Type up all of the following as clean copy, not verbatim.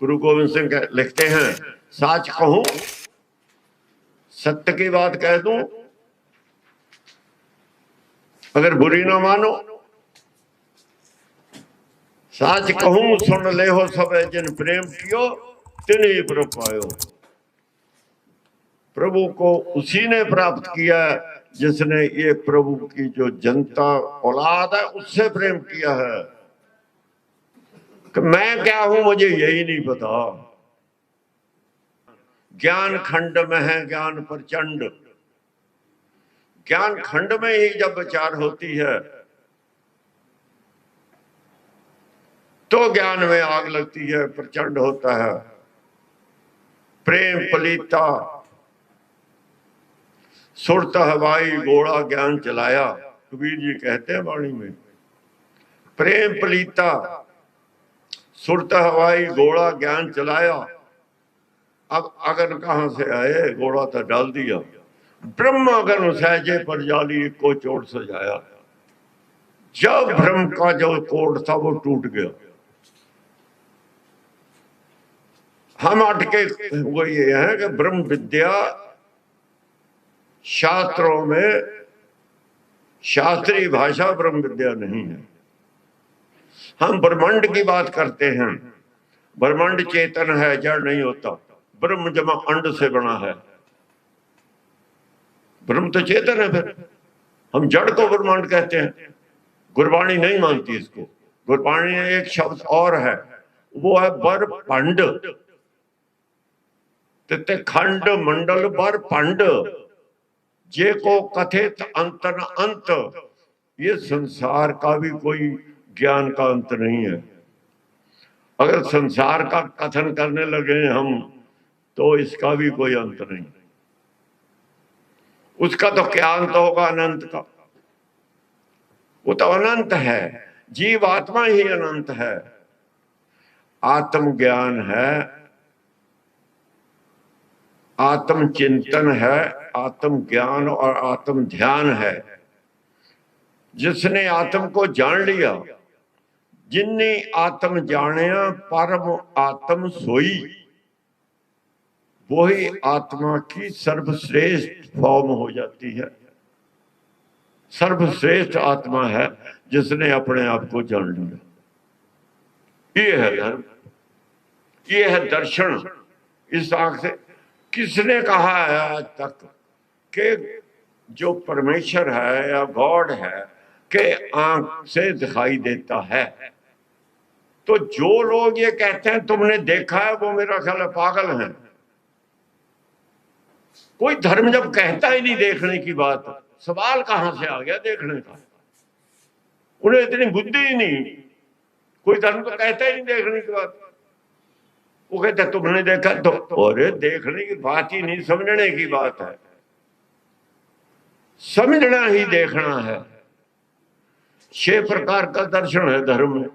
गुरु गोविंद सिंह लिखते हैं, साच कहूं, सत्य की बात कह दूं, अगर बुरी ना मानो, साच कहूं सुन ले हो सब जिन प्रेम कियो तिन्हीं प्रभु पायो। प्रभु को उसी ने प्राप्त किया जिसने ये प्रभु की जो जनता औलाद है उससे प्रेम किया है। कि मैं क्या हूं मुझे यही नहीं पता। ज्ञान खंड में है ज्ञान प्रचंड, ज्ञान खंड में ही जब विचार होती है तो ज्ञान में आग लगती है, प्रचंड होता है। प्रेम पलीता सुरत हवाई घोड़ा ज्ञान चलाया, कबीर जी कहते हैं वाणी में। प्रेम पलीता सुरत हवाई घोड़ा ज्ञान चलाया। अब अगन कहां से आए, घोड़ा तो डाल दिया। ब्रह्म अगन सहजे पर जाली को चोट सजाया। जब ब्रह्म का जो कोड था वो टूट गया। हम अटके वो ये है कि ब्रह्म विद्या शास्त्रों में शास्त्रीय भाषा ब्रह्म विद्या नहीं है। हम ब्रह्मांड की बात करते हैं, ब्रह्मांड चेतन है, जड़ नहीं होता। ब्रह्म जमा अंड से बना है, ब्रह्म तो चेतन है। फिर हम जड़ को ब्रह्मांड कहते हैं। गुरबाणी नहीं मानती इसको। गुरबाणी में एक शब्द और है, वो है बर पंड। तिते खंड मंडल बर पंड, जे को कथित अंत न अंत। ये संसार का भी कोई ज्ञान का अंत नहीं है। अगर संसार का कथन करने लगे हम तो इसका भी कोई अंत नहीं। उसका तो क्या अंत होगा अनंत का। वो तो अनंत है, जीव आत्मा ही अनंत है। आत्म ज्ञान है, आत्म चिंतन है, आत्म ज्ञान और आत्म ध्यान है। जिसने आत्म को जान लिया, जिन्ने आत्म जानिया परम आत्म सोई, वही आत्मा की सर्वश्रेष्ठ फॉर्म हो जाती है। सर्वश्रेष्ठ आत्मा है जिसने अपने आप को जान लिया। ये है धर्म, ये है दर्शन। इस आंख से किसने कहा है आज तक कि जो परमेश्वर है या गॉड है कि आंख से दिखाई देता है? तो जो लोग ये कहते हैं तुमने देखा है, वो मेरा ख्याल है पागल हैं। कोई धर्म जब कहता ही नहीं देखने की बात, सवाल कहां से आ गया देखने का? उन्हें इतनी बुद्धि ही नहीं। कोई धर्म तो कहता ही नहीं देखने की बात। वो कहते तुमने देखा तो, अरे देखने की बात ही नहीं, समझने की बात है। समझना ही देखना है। 6 प्रकार का दर्शन है धर्म में।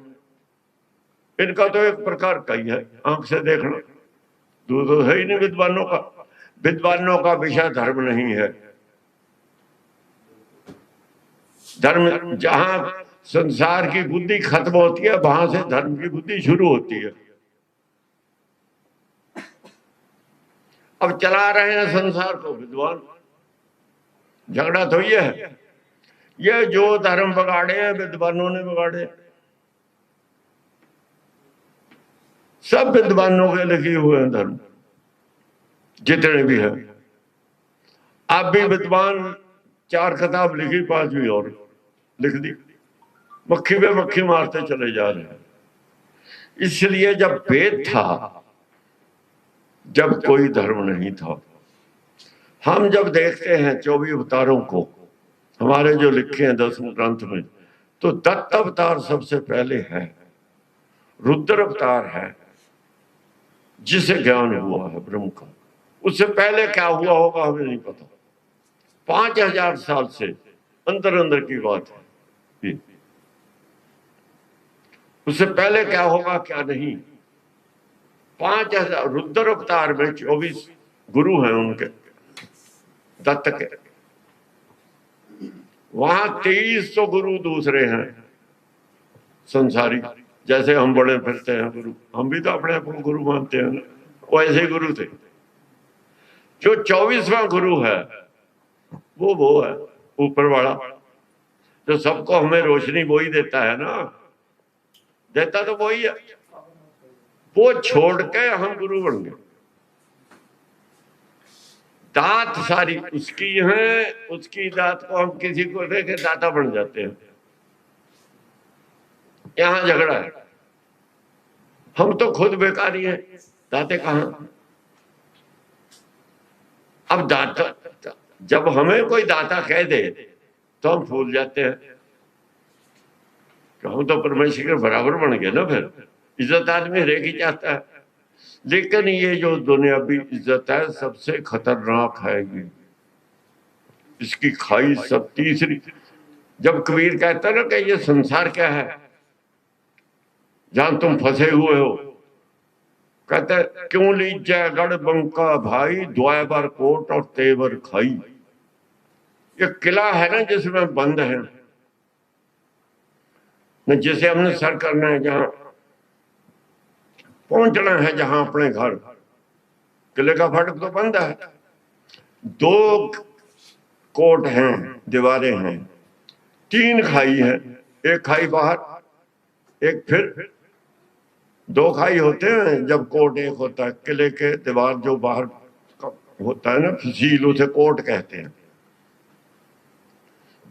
इनका तो एक प्रकार का ही है, आंख से देखना। तो है ही नहीं विद्वानों का। विद्वानों का विषय धर्म नहीं है। धर्म जहां संसार की बुद्धि खत्म होती है, वहां से धर्म की बुद्धि शुरू होती है। अब चला रहे हैं संसार को विद्वान। झगड़ा तो ये है, ये जो धर्म बिगाड़े हैं विद्वानों ने बिगाड़े। सब विद्वानों के लिखे हुए हैं धर्म, जितने भी हैं। आप भी विद्वान 4 किताब लिखी, 5वीं और लिख दी। मक्खी पे मक्खी मारते चले जा रहे हैं। इसलिए जब वेद था, जब कोई धर्म नहीं था। हम जब देखते हैं 24 अवतारों को, हमारे जो लिखे हैं 10 ग्रंथ में, तो दत्त अवतार सबसे पहले है, रुद्र अवतार है जिसे ज्ञान हुआ है ब्रह्म का। उससे पहले क्या हुआ होगा हमें नहीं पता। 5000 साल से अंदर अंदर की बात है। उससे पहले क्या होगा क्या नहीं। 5000 रुद्र अवतार में 24 गुरु हैं उनके, दत्त के। वहां 23 तो गुरु दूसरे हैं संसारी, जैसे हम बड़े फिरते हैं गुरु, हम भी तो अपने आप को गुरु मानते हैं ना, वो ऐसे ही गुरु थे। जो 24वां गुरु है वो है ऊपर वाला, जो सबको हमें रोशनी वो ही देता है ना, देता तो वही है। वो छोड़ के हम गुरु बन गए। दात सारी उसकी है, उसकी दात को हम किसी को देके दाता बन जाते हैं। यहां झगड़ा है। हम तो खुद बेकारी हैं, दाते कहां। अब दाता, जब हमें कोई दाता कह दे तो हम भूल जाते हैं कि हम तो परमेश्वर के बराबर बन गए ना। फिर इज्जत आदमी हरेक ही चाहता है, लेकिन ये जो दुनियावी इज्जत है सबसे खतरनाक है। ये इसकी खाई सब तीसरी। जब कबीर कहता है ना कि ये संसार क्या है जहां तुम फंसे हुए हो, कहते हैं क्यों लीजिए गढ़ बंका भाई, द्वाबर कोट और तेवर खाई। ये किला है ना जिसमें बंद है न, जिसे हमने सर करना है, जहां पहुंचना है, जहां अपने घर, किले का फाटक तो बंद है। दो कोट हैं, दीवारें हैं, 3 खाई है, एक खाई बाहर, एक फिर 2 खाई होते हैं जब कोट एक होता है। किले के दीवार जो बाहर होता है ना फसील, उसे कोट कहते हैं।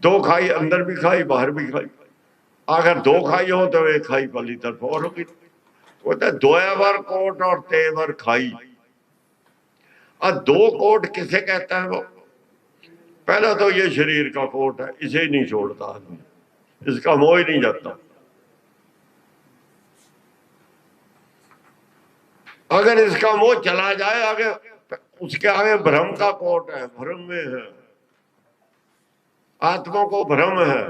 2 खाई, अंदर भी खाई बाहर भी खाई। अगर 2 खाई हो तो एक खाई वाली तरफ और होगी। होता है द्वाबर कोट और तेवर खाई। और 2 कोट किसे कहता है? वो पहला तो ये शरीर का कोट है, इसे ही नहीं छोड़ता आदमी, इसका मोह ही नहीं जाता। अगर इसका मोह चला जाए आगे, उसके आगे भ्रम का कोट है, भ्रम में है, आत्मा को भ्रम है।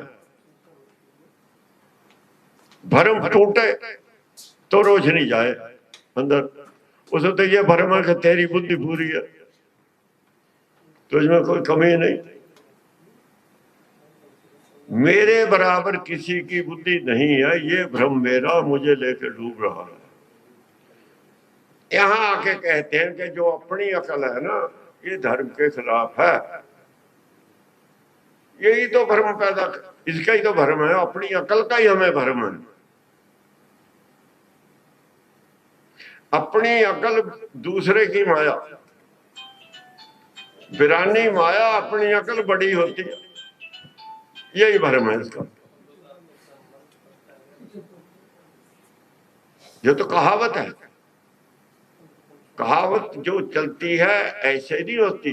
भ्रम टूटे तो रोशनी जाए अंदर। उसे तो ये भ्रम है कि तेरी बुद्धि पूरी है, तुझमें कोई कमी नहीं, मेरे बराबर किसी की बुद्धि नहीं है, ये भ्रम मेरा मुझे लेकर डूब रहा है। यहां आके कहते हैं कि जो अपनी अकल है ना, ये धर्म के खिलाफ है। यही तो भ्रम पैदा, इसका ही तो भ्रम है, अपनी अकल का ही हमें भ्रम है। अपनी अकल दूसरे की माया, बिरानी माया अपनी अकल बड़ी होती है, यही भ्रम है इसका। ये तो कहावत है, कहावत जो चलती है ऐसे नहीं होती।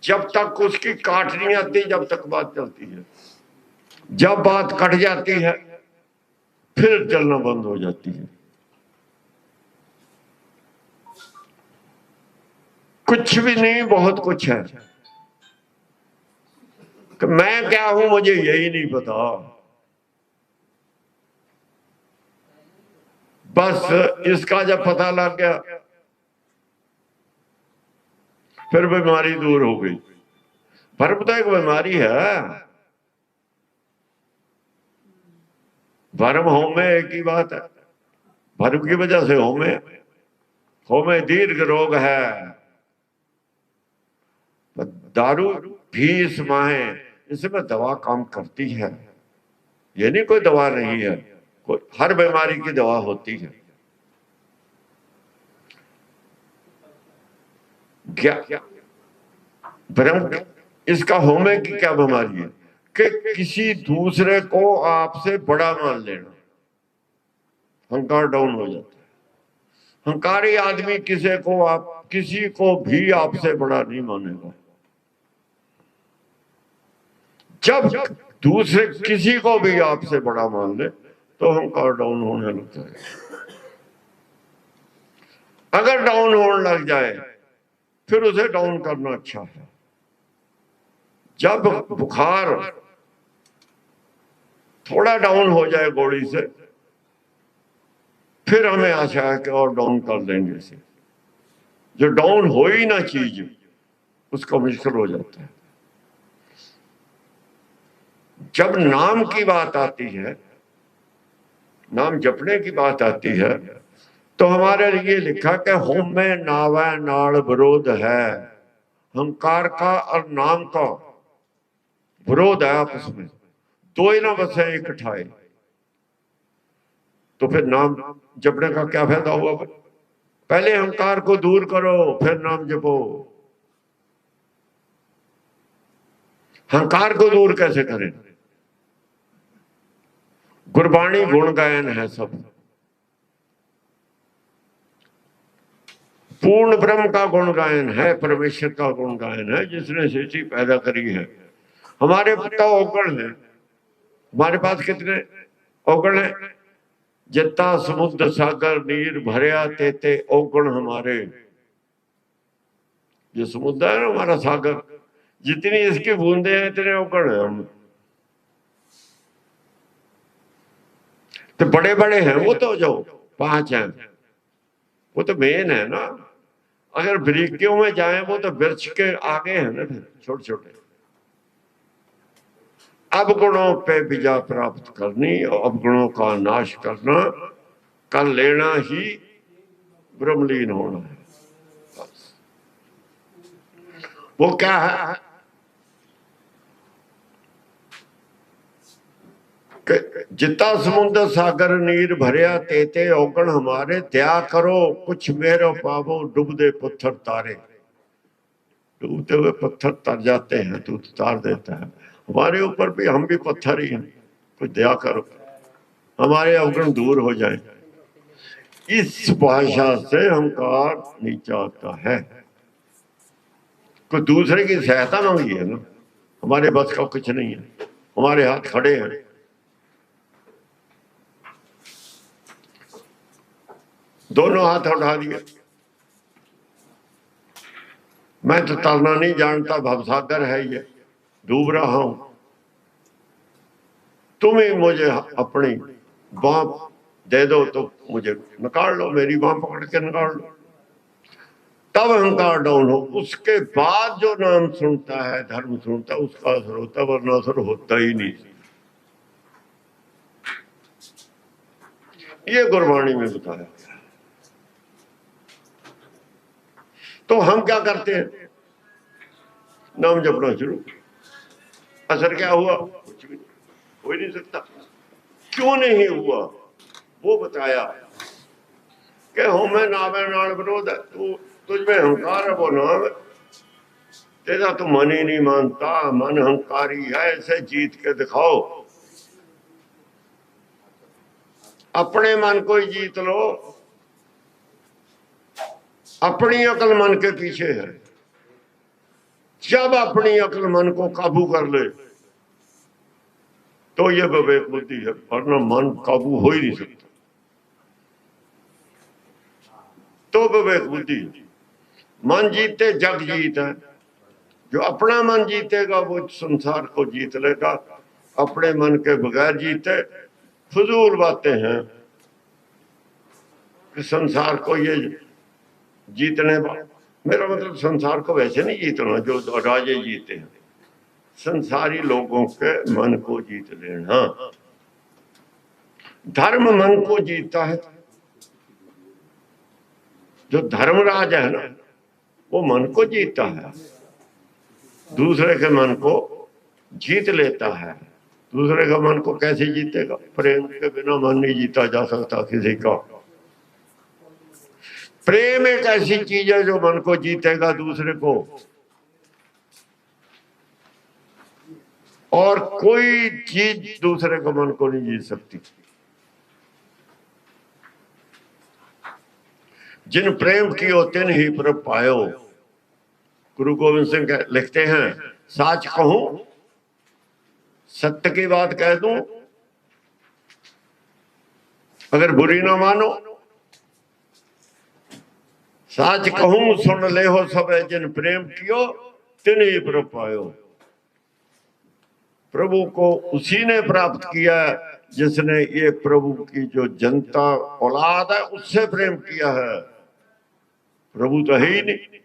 जब तक उसकी काट नहीं आती जब तक बात चलती है, जब बात कट जाती है फिर चलना बंद हो जाती है। कुछ भी नहीं, बहुत कुछ है कि मैं क्या हूं मुझे यही नहीं पता। बस इसका जब पता लग गया फिर बीमारी दूर हो गई। भ्रम तो एक बीमारी है। भ्रम होमे एक ही बात है, भ्रम की वजह से होमे दीर्घ रोग है। दारू भी इसमें इसमें दवा काम करती है, ये नहीं कोई दवा नहीं है, कोई हर बीमारी की दवा होती है। क्या भ्रम, इसका होमे की क्या बीमारी है कि किसी दूसरे को आपसे बड़ा मान लेना, अहंकार डाउन हो जाता है। अहंकारी आदमी किसी को भी आपसे बड़ा नहीं मानेगा। जब दूसरे किसी को भी आपसे बड़ा मान ले तो अहंकार डाउन होने लगता है। अगर डाउन होने लग जाए फिर उसे डाउन करना अच्छा है। जब बुखार थोड़ा डाउन हो जाए गोली से, फिर हमें आशा है कि और डाउन कर देंगे इसे। जो डाउन हो ही ना चीज उसका मुश्किल हो जाता है। जब नाम की बात आती है, नाम जपने की बात आती है, तो हमारे लिए लिखा कि होम में नावे नाल विरोध है। अहंकार का और नाम का विरोध है आपस में, दो ही ना बसे इकट्ठाए। तो फिर नाम जपने का क्या फायदा हुआ? पहले अहंकार को दूर करो, फिर नाम जपो। अहंकार को दूर कैसे करें? गुरबाणी गुण गायन है सब। पूर्ण ब्रह्म का गुण गायन है, परमेश्वर का गुण गायन है, जिसने सृष्टि पैदा करी है। हमारे पता अवगुण है। हमारे पास कितने अवगुण है? जितना समुद्र सागर नीर भरया तेते अवगुण हमारे। जो समुद्र है ना हमारा सागर, जितनी इसकी बूंदे हैं इतने अवगुण है हम। तो बड़े बड़े हैं वो, तो जो 5 हैं वो तो मेन है ना। अगर बारीकियों में जाएं वो तो वृक्ष के आगे है ना, फिर छोटे छोटे। अवगुणों पे विजय प्राप्त करनी और अवगुणों का नाश करना, कर लेना ही ब्रह्मलीन होना है। बस वो क्या है कि जितना समुद्र सागर नीर भरया तेते अवगुण हमारे। त्या करो कुछ मेरो पावो डूबदे पत्थर तारे। डूबते हुए पत्थर तर जाते हैं तो उतार देता है। हमारे ऊपर भी, हम भी पत्थर ही हैं। कुछ दया करो, हमारे अवगुण दूर हो जाए। इस भाषा से अहंकार नीचा आता है। कोई दूसरे की सहायता मांगी है ना, हमारे बस का कुछ नहीं है, हमारे हाथ खड़े हैं। दोनों हाथ उठा दिए। मैं तो तैरना नहीं जानता, भवसागर है ये, डूब रहा हूं। तुम ही मुझे अपनी बांह दे दो तो मुझे निकाल लो, मेरी बांह पकड़ के निकाल लो, तब अहंकार डाउन हो। उसके बाद जो नाम सुनता है, धर्म सुनता है, उसका असर होता है, वरना असर होता ही नहीं। ये गुरबाणी में बताया। तो हम क्या करते हैं? नाम जपना शुरू। असर क्या हुआ? कुछ भी हो ही नहीं सकता। क्यों नहीं हुआ वो बताया कि हो मैं नावे नाल विरोध है। तू तुझमें अहंकार है, वो नाम है तेरा। तो मन ही नहीं मानता, मन अहंकारी है, ऐसे जीत के दिखाओ। अपने मन को ही जीत लो। अपनी अकल मन के पीछे है। जब अपनी अकल मन को काबू कर ले तो ये विवेक बुद्धि है, वरना मन काबू हो ही नहीं सकता। तो विवेक बुद्धि, मन जीते जग जीत है। जो अपना मन जीतेगा वो संसार को जीत लेगा। अपने मन के बगैर जीते फजूल बातें हैं कि संसार को ये जीतने, मेरा मतलब संसार को वैसे नहीं जीतना जो राजे जीते हैं। संसारी लोगों के मन को जीत लेना। धर्म मन को जीतता है। जो धर्मराज है ना, वो मन को जीतता है, दूसरे के मन को जीत लेता है। दूसरे का मन को कैसे जीतेगा? प्रेम के बिना मन नहीं जीता जा सकता किसी का। प्रेम एक ऐसी चीज है जो मन को जीतेगा दूसरे को, और कोई चीज दूसरे के मन को नहीं जीत सकती। जिन प्रेम कियो तिन ही प्रभ पायो। गुरु गोविंद सिंह लिखते हैं, साच कहूं, सत्य की बात कह दूं, अगर बुरी ना मानो। साच कहूं सुन ले हो सब, जिन प्रेम कियो तिन ही प्रभ पायो। प्रभु को उसी ने प्राप्त किया जिसने ये प्रभु की जो जनता औलाद है उससे प्रेम किया है। प्रभु तो है ही नहीं।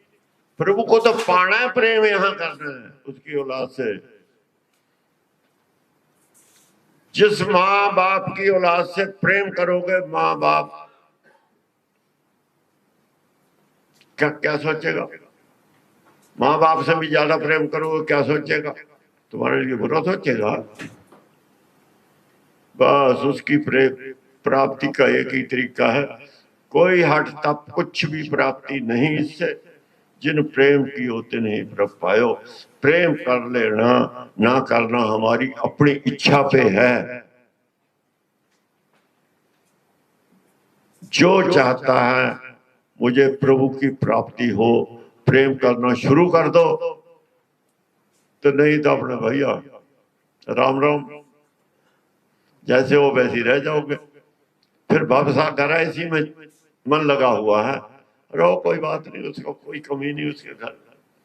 प्रभु को तो पाना है, प्रेम यहां करना है उसकी औलाद से। जिस माँ बाप की औलाद से प्रेम करोगे, माँ बाप क्या क्या सोचेगा? माँ बाप से भी ज्यादा प्रेम करोगे, क्या सोचेगा? तुम्हारे लिए बुरा सोचेगा। बस उसकी प्राप्ति का एक ही तरीका है, कोई हट तप कुछ भी प्राप्ति नहीं इससे, जिन प्रेम की होते नहीं प्रभ पायो। प्रेम कर लेना ना करना हमारी अपनी इच्छा पे है। जो चाहता है मुझे प्रभु की प्राप्ति हो, प्रेम करना शुरू कर दो, तो नहीं तो अपने भैया राम राम, जैसे हो वैसे ही रह जाओगे। फिर भवसा करा इसी में मन लगा हुआ है, रहो, कोई बात नहीं, उसको कोई कमी नहीं उसके घर।